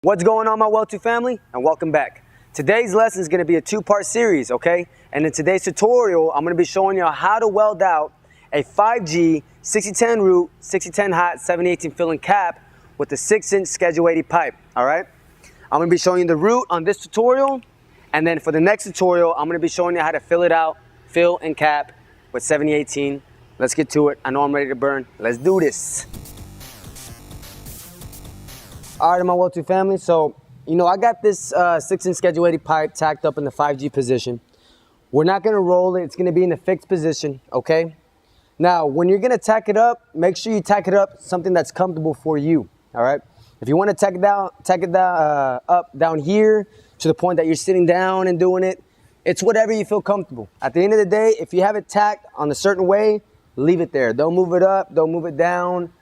What's going on, my Weld2 family, and welcome back. Today's lesson is going to be a two-part series, okay? And in today's tutorial, I'm going to be showing you how to weld out a 5G 6010 root, 6010 hot, 7018 filling cap with a 6-inch Schedule 80 pipe, all right? I'm going to be showing you the root on this tutorial, and then for the next tutorial, I'm going to be showing you how to fill it out, fill and cap with 7018. Let's get to it. I know I'm ready to burn. Let's do this. All right, my Weld2 family, so, I got this 6-inch Schedule 80 pipe tacked up in the 5G position. We're not gonna roll it, it's gonna be in the fixed position, okay? Now, when you're gonna tack it up, make sure you tack it up something that's comfortable for you, all right? If you wanna tack it up down here to the point that you're sitting down and doing it, it's whatever you feel comfortable. At the end of the day, if you have it tacked on a certain way, leave it there. Don't move it up, don't move it down,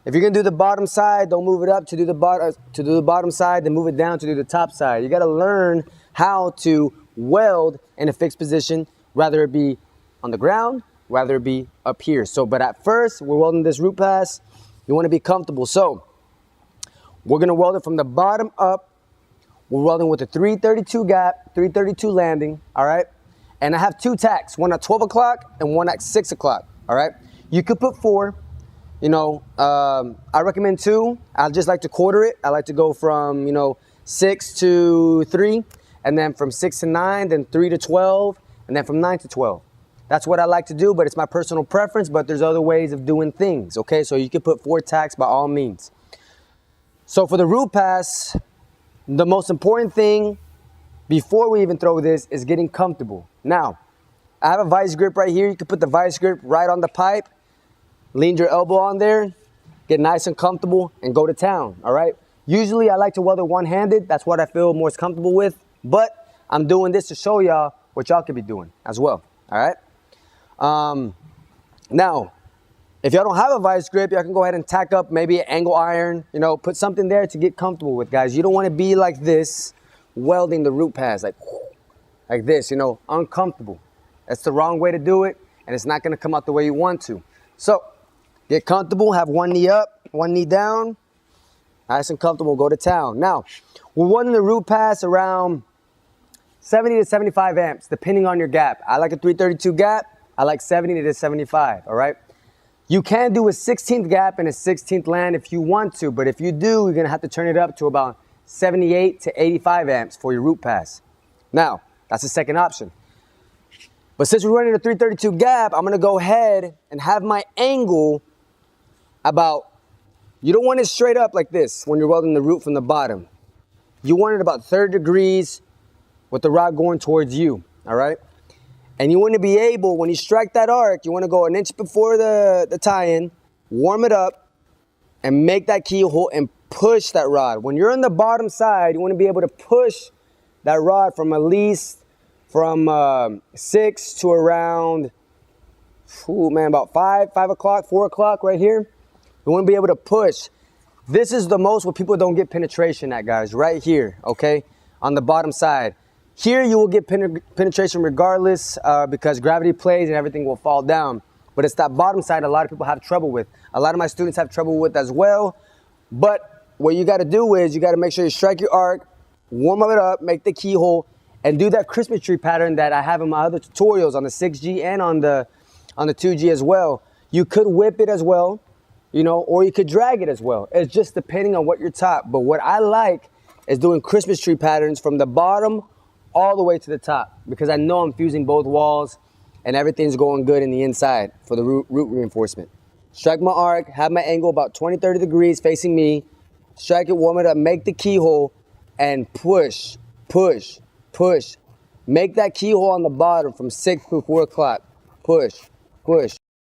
If you're gonna do the bottom side, don't move it up to do the bottom side, then move it down to do the top side. You gotta learn how to weld in a fixed position, whether it be on the ground, whether it be up here. But at first, we're welding this root pass. You wanna be comfortable. So, we're gonna weld it from the bottom up. We're welding with a 332 gap, 332 landing, all right? And I have two tacks, one at 12 o'clock and one at 6 o'clock, all right? You could put 4. I recommend 2. I just like to quarter it. I like to go from, 6 to 3, and then from 6 to 9, then 3 to 12, and then from 9 to 12. That's what I like to do, but it's my personal preference, but there's other ways of doing things, okay? So you can put 4 tacks by all means. So for the root pass, the most important thing before we even throw this is getting comfortable. Now, I have a vice grip right here. You can put the vice grip right on the pipe. Lean your elbow on there, get nice and comfortable, and go to town, all right? Usually, I like to weld it one-handed. That's what I feel most comfortable with, but I'm doing this to show y'all what y'all could be doing as well, all right? Now, if y'all don't have a vice grip, y'all can go ahead and tack up maybe an angle iron, put something there to get comfortable with, guys. You don't want to be like this, welding the root pass, like this, uncomfortable. That's the wrong way to do it, and it's not going to come out the way you want to. So, get comfortable, have one knee up, one knee down, nice and comfortable, go to town. Now, we're welding the root pass around 70 to 75 amps, depending on your gap. I like a 332 gap, I like 70 to 75, all right? You can do a 16th gap and a 16th land if you want to, but if you do, you're gonna have to turn it up to about 78 to 85 amps for your root pass. Now, that's the second option. But since we're running a 332 gap, I'm gonna go ahead and have my angle about, you don't want it straight up like this when you're welding the root from the bottom. You want it about 30 degrees with the rod going towards you, all right? And you want to be able, when you strike that arc, you want to go an inch before the tie-in, warm it up, and make that keyhole and push that rod. When you're on the bottom side, you want to be able to push that rod from at least from 6 to around, about 5 o'clock, 4 o'clock right here. You want to be able to push. This is the most where people don't get penetration at, guys, right here, okay, on the bottom side. Here you will get penetration regardless because gravity plays and everything will fall down. But it's that bottom side a lot of people have trouble with. A lot of my students have trouble with as well. But what you got to do is you got to make sure you strike your arc, warm it up, make the keyhole, and do that Christmas tree pattern that I have in my other tutorials on the 6G and on the 2G as well. You could whip it as well, or you could drag it as well. It's just depending on what you're taught. But what I like is doing Christmas tree patterns from the bottom all the way to the top because I know I'm fusing both walls and everything's going good in the inside for the root reinforcement. Strike my arc, have my angle about 20, 30 degrees facing me, strike it, warm it up, make the keyhole, and push, push, push. Make that keyhole on the bottom from 6 to 4 o'clock. Push, push.